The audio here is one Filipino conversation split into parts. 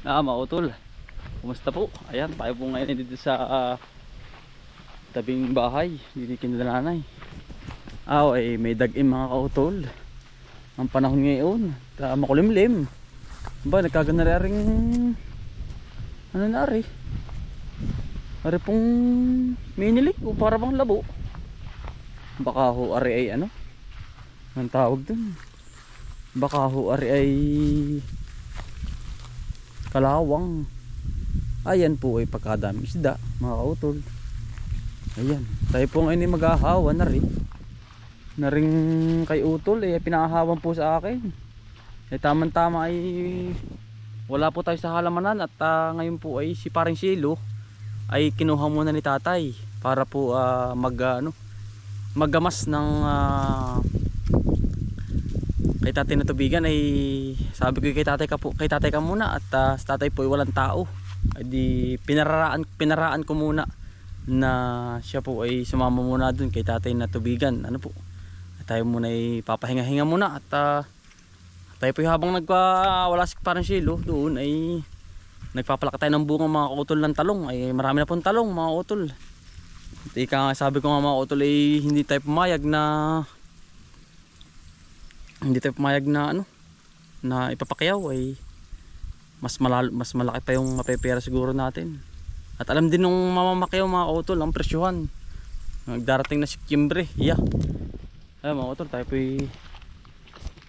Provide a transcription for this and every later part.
Mautol. Kumusta po? Ayan, tayo po ngayon dito sa tabing bahay. Dito kinalanay. May dag-im mga kautol. Ang panahon ngayon, makulimlim. Ba, nagkagana rin ano na rin. Ari pong minilik o para bang labo. Baka ho ari ay ano? Anong tawag dun? Baka ho ari ay kalawang. Ayan po ay pagkadami isda mga kautol. Ayan, tayo po ngayon ay maghahawa na rin. Na rin kay utol eh, pinahahawan po sa akin. Eh tamang tama ay wala po tayo sa halamanan. At ngayon po ay si paring Silo ay kinuha muna ni tatay para po maggamas ng kay tatay na tubigan. Ay sabi ko kay tatay ka muna. At sa tatay po ay walang tao. Ay di pinaraan ko muna na siya po ay sumama muna dun kay tatay na tubigan. Ano po, tayo muna ay papahinga-hinga muna. At tayo po habang wala si parang Silo doon ay nagpapalaka tayo ng bunga mga utol ng talong. Ay marami na pong talong mga utol. At sabi ko nga mga utol ay hindi tayo pumayag na na ipapakyaw. Ay mas malaki pa yung mapepera siguro natin. At alam din nung mamamakyaw mga utol ang presyuhan. Nagdarating na Setyembre. Yeah. Ay mga utol, tayo po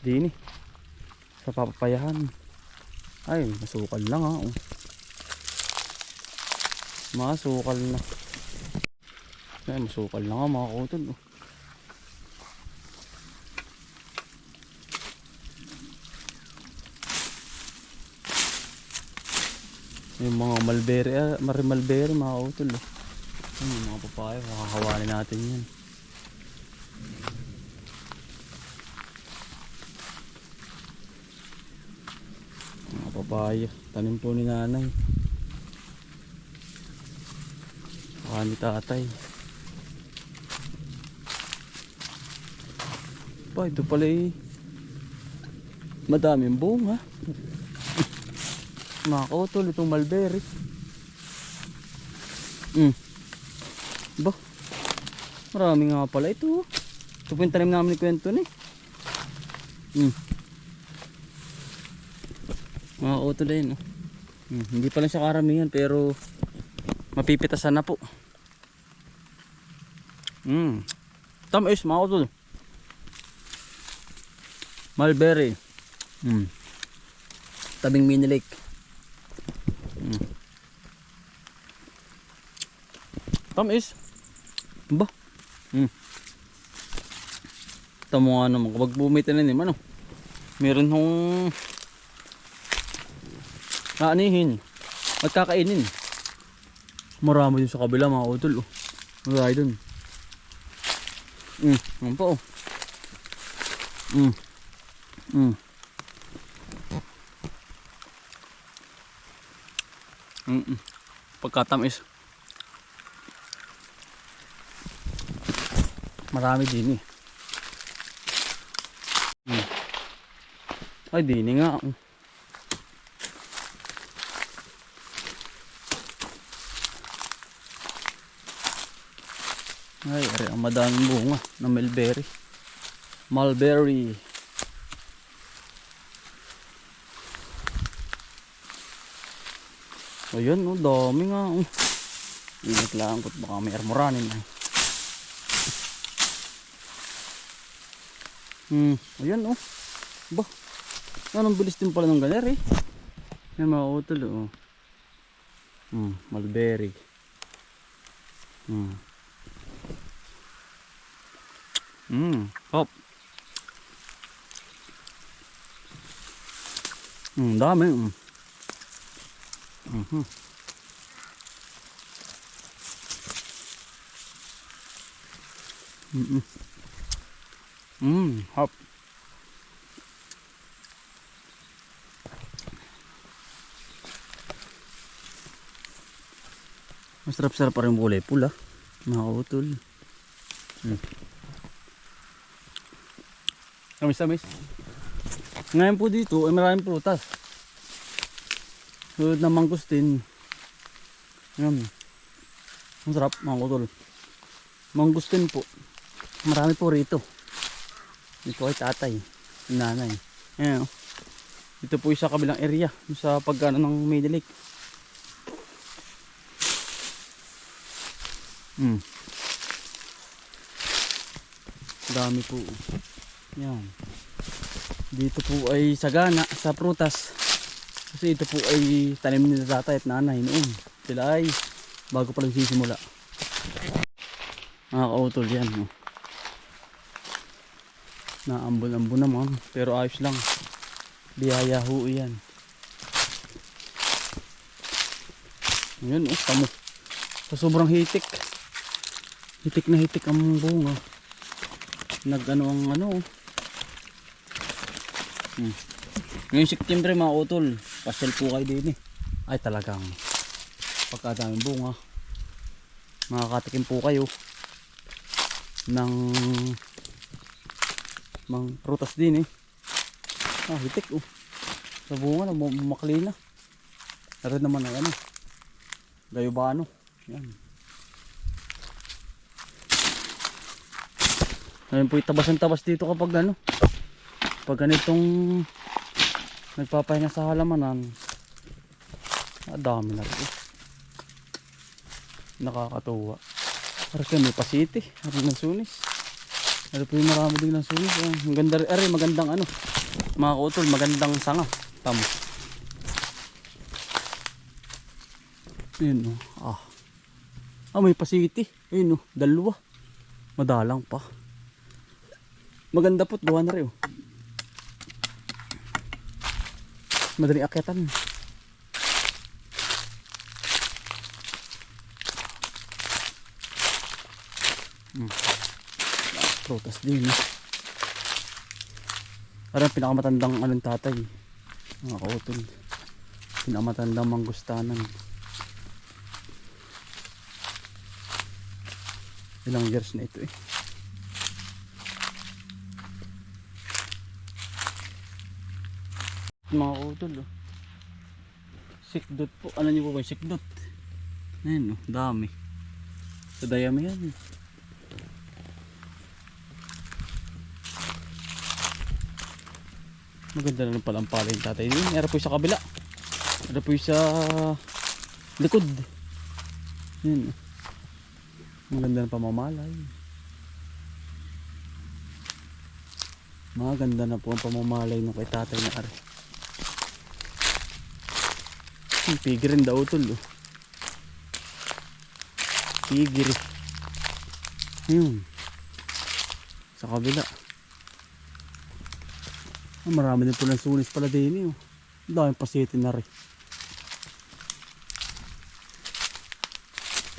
dini sa papapayahan. Ay masukal lang ha. Masukal na. Ay masukal na nga mga utol. Yung mga mulberry mga utol. Yung mga papaya, makakawanin natin yan. Mga papaya, tanim po ni nanay. Saka ni tatay. Ito pala madaming bunga. Mga kautol, itong mulberry. Ba, marami nga pala ito. Ito po yung tanim namin ni Kwento ni. Mga kautol din. Hindi pa lang siya karamihan pero mapipitasan na po. Tamis mga kautol. Mulberry. Tabing mini lake. Tamis. Ba? Tamo nga naman kapag bumitan na naman meron hong kaanihin at kakainin. Marami din sa kabila mga utol. Marami dun. Ano pa pagkatamis. Marami din Ay dini nga. Ay ang madaming bunga na mulberry. Ayun dami nga. Ingat lang kung baka may armoranin. Ayan ba, anong bilis din pala ng galer yan mga utol mulberry. Hop. Dami. Hop. Masarap-sarap pa rin kulay pula mga utol. Tamis-tamis. Ngayon po dito ay maraming prutas. Tulad ng mangustin. Yan. Ang sarap mga utol. Mangustin po. Marami po rito. Dito kay tatay. Nanay. Ayan o. Dito po sa kabilang area. Sa pagkano ng Middle Lake. Dami po. Yan. Dito po ay sagana sa prutas. Kasi ito po ay tanim ni tatay at nanay noon. Sila ay bago pa lang sisimula. Mga kautol yan. Oh. Naambon-ambon naman. Pero ayos lang. Biyaya ho yan. Ayan oh, tamo. Sa sobrang hitik. Hitik na hitik ang bunga. Nag-ano ang ano. Ngayong September mga utol, pasyal po kayo din eh. Ay talagang pagkadaming bunga. Makakatikim po kayo ng prutas din eh. Hitik oh. Sa bunga na makli na. Naroon naman ang ano. Gayubano. Yan. Ayun po tabas dito kapag ano. Pag ganitong nagpapahinga sa halamanan. Dami na rin. Nakakatuwa. Parang kayo may pasiti. Hari ng sunis. Hari po yung marami din ng sunis. Ang ganda rin. Magandang ano. Mga kautol. Magandang sanga. Tama. Ayun o. May pasiti. Ayun o. Dalawa. Madalang pa. Maganda po't gawa na rin o. Madaling akyatan. Prutas din eh. Parang pinakamatandang anong tatay. Mga kautol. Pinakamatandang manggustanan. Ilang years na ito eh. Mga kautol oh. Sikdot po. Ano nyo po ba yung sikdot? Ayan oh. Dami. Sa dayami yan. Maganda na pala ang palay yung tatay din. Era po yung sa kabila. Era po yung sa likod. Ayan oh. Maganda na pamamalay. Maganda na po ang pamamalay ng kay tatay na ari. Pigir rin daw utol oh. Pigir. Ayun. Sa kabila. Marami din po ng sunis pala din eh. Ang daming pasitin na rin.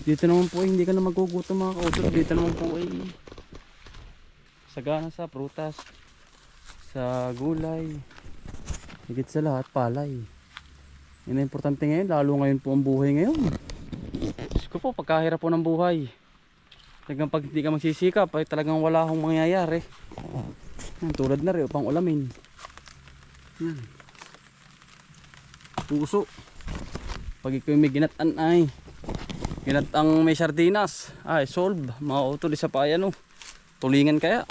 Dito naman po hindi ka na magugutom mga kautol. Dito naman po ay sagana sa prutas, sa gulay, higit sa lahat palay. Yan ang importante ngayon, lalo ngayon po ang buhay ngayon. Diyos ko po, pagkahirap po ng buhay. Talagang pag hindi ka magsisikap ay talagang wala akong mangyayari. Yan, tulad na rin, pang ulamin. Yan. Puso. Pag ikaw may ginatan ay ginatang may sardinas ay solve. Mga utol isa pa yan oh. Tulingan kaya.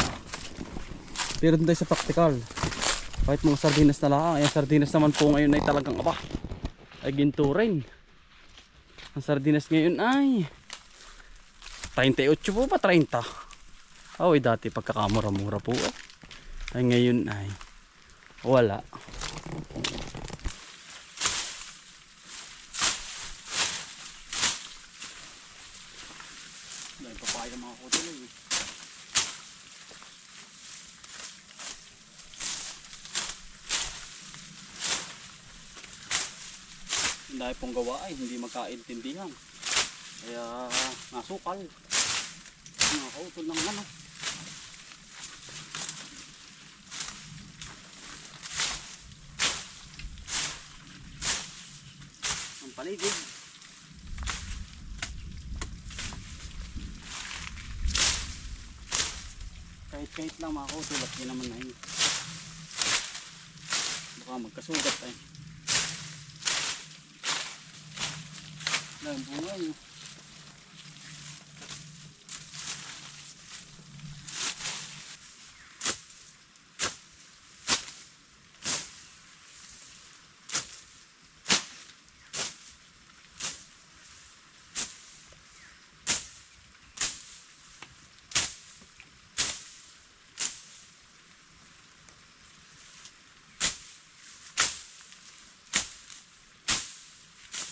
Pero doon tayo sa practical. Kahit mga sardinas na lang. Ay sardinas naman po ngayon ay talagang ay ginto rin. Ang sardinas ngayon ay 38 po pa 30. Ay dati pagkakamura-mura po ay ngayon ay wala. Dahil papaya mga kutol eh. Dahil pong gawa ay hindi magkaintindihan. Kaya nasukal. Mga kautol ng ano. Ang paligid. Kahit lang mga kautol at yun naman na yun. Baka magkasugat ay. Lang bunga yun.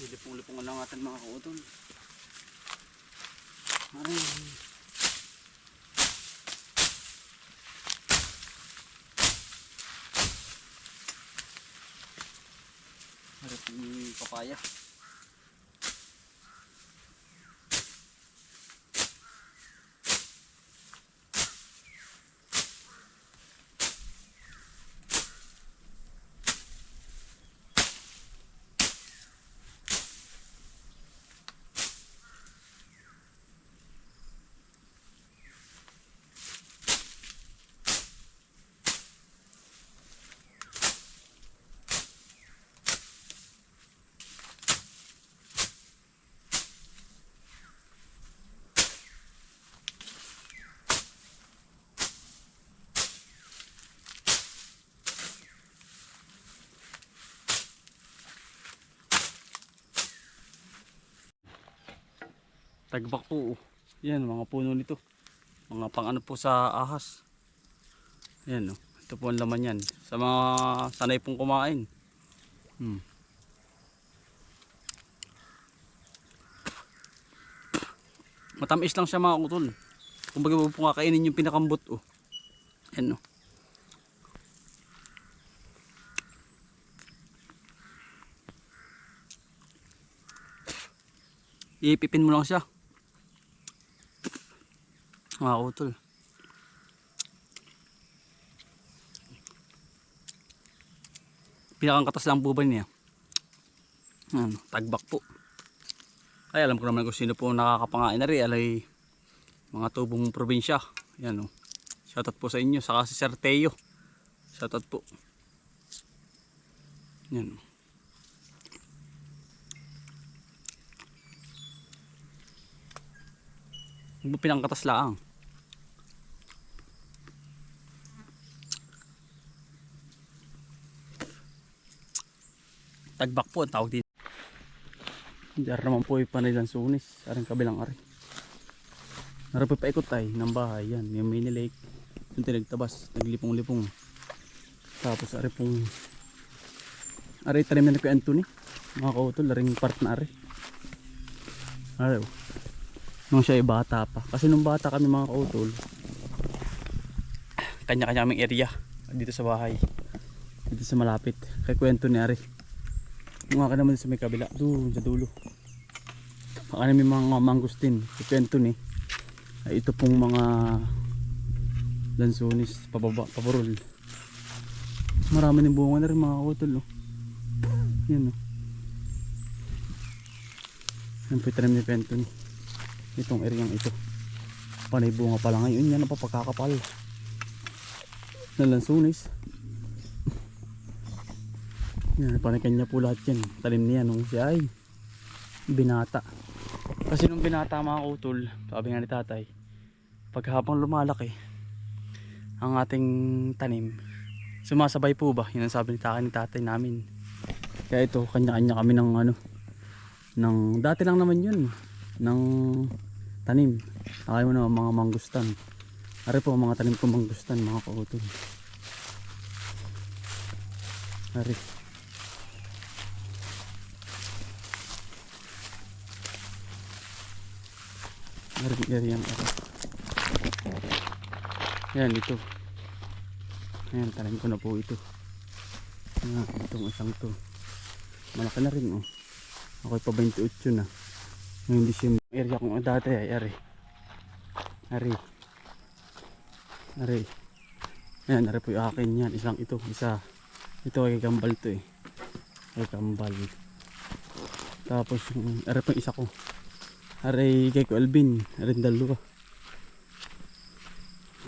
Lipong-lipongan lang natin mga kautol. Aray. Harap yung papaya. Tagbak po. Yan mga puno nito. Mga pang ano po sa ahas. Yan oh. Ito po ang laman yan. Sa mga sanay pong kumain. Matamis lang siya mga utol. Kung baga po kakainin yung pinakambot oh. Yan oh. Ipipin mo lang siya. Mga utol. Pinakang katas lang po ba niya? Tagbak po. Ay alam ko naman kung sino po nakakapangain na rin. Alay mga tubong probinsya. Yan o. Shoutout po sa inyo. Saka si Sir Teo. Shoutout po. Yan o. Pinakang katas lang. Tagbak po ang tawag dito. Diyan naman po yung panilang sunis. Aring kabilang ari. Narapi pa ikot ay ng bahay. Yan yung mini lake. Yung tinagtabas. Naglipong-lipong. Tapos ari pong ari tanim na ni Kuya Anthony. Mga kautol. Aring part na ari. Araw. Nung siya ay bata pa. Kasi nung bata kami mga kautol. Kanya-kanya kaming area. Dito sa bahay. Dito sa malapit. Kay Kuya Anthony ari. Yung akin naman sa may kabila, doon sa dulo. Baka namin mga mangustin, ipento ni. Ay ito pong mga lansunis, pababa, paborol. Marami ng bunga na rin mga kautol. Oh. Yan o. Oh. Yan po itanim ni Pento ni. Itong areang ito. Panay bunga pala ngayon, yan ang papagkakapal. Na lansunis. Yan, panikan niya po lahat yan. Talim niya nung siya ay binata. Kasi nung binata mga kautol, sabi nga ni tatay, pag habang lumalaki ang ating tanim, sumasabay po ba? Yun ang sabi ni tatay namin. Kaya ito, kanya-kanya kami ng ano, ng, dati lang naman yun, ng tanim. Akala mo naman mga mangustan. Ari po mga tanim ko mangustan mga kautol. Ari. Yan ako. Yan ito. Ayan, tanim ko na po ito. Itong isang to. Malaki na rin oh. Ako'y pa 28 na. Ngayon December. Area kong dati ay ari. Ayan, ari po yung akin yan. Isang ito. Isa. Ito ay kambal to eh. Ay kambal. Tapos ari po yung isa ko. Aray kay ko Alvin, aray dalawa.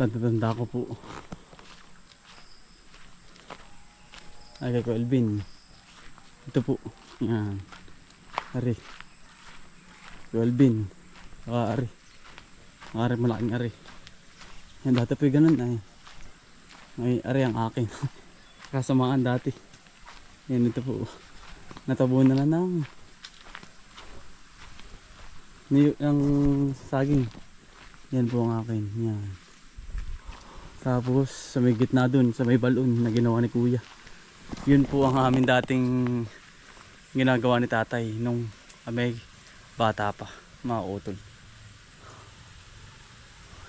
Tanda ko po. Ay kay ko Alvin. Ito po. Yan. Aray. 12 bin. Saka ari. Ari malaking ari. Yan dati po yung ganun ay. May ari ang akin. Kasamaan dati. Yan ito po. Natabo na lang ng ang saging. Yan po ang akin. Yan. Tapos sa may gitna dun, sa may balon na ginawa ni kuya. Yun po ang amin dating ginagawa ni tatay nung kami bata pa, mga utol.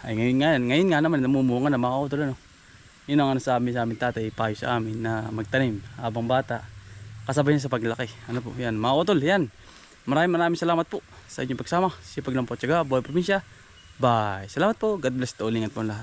Ay ngayon nga naman namumunga na mga utol, ano. Yun ang ano sa amin tatay, payo sa amin na magtanim habang bata. Kasabay niya sa paglaki. Ano po, yan mga utol, yan. Maraming salamat po sa inyong pagsama. Sipag lang po, tiyaga, Buhay Probinsya. Bye. Salamat po. God bless to all. Ingat po lahat.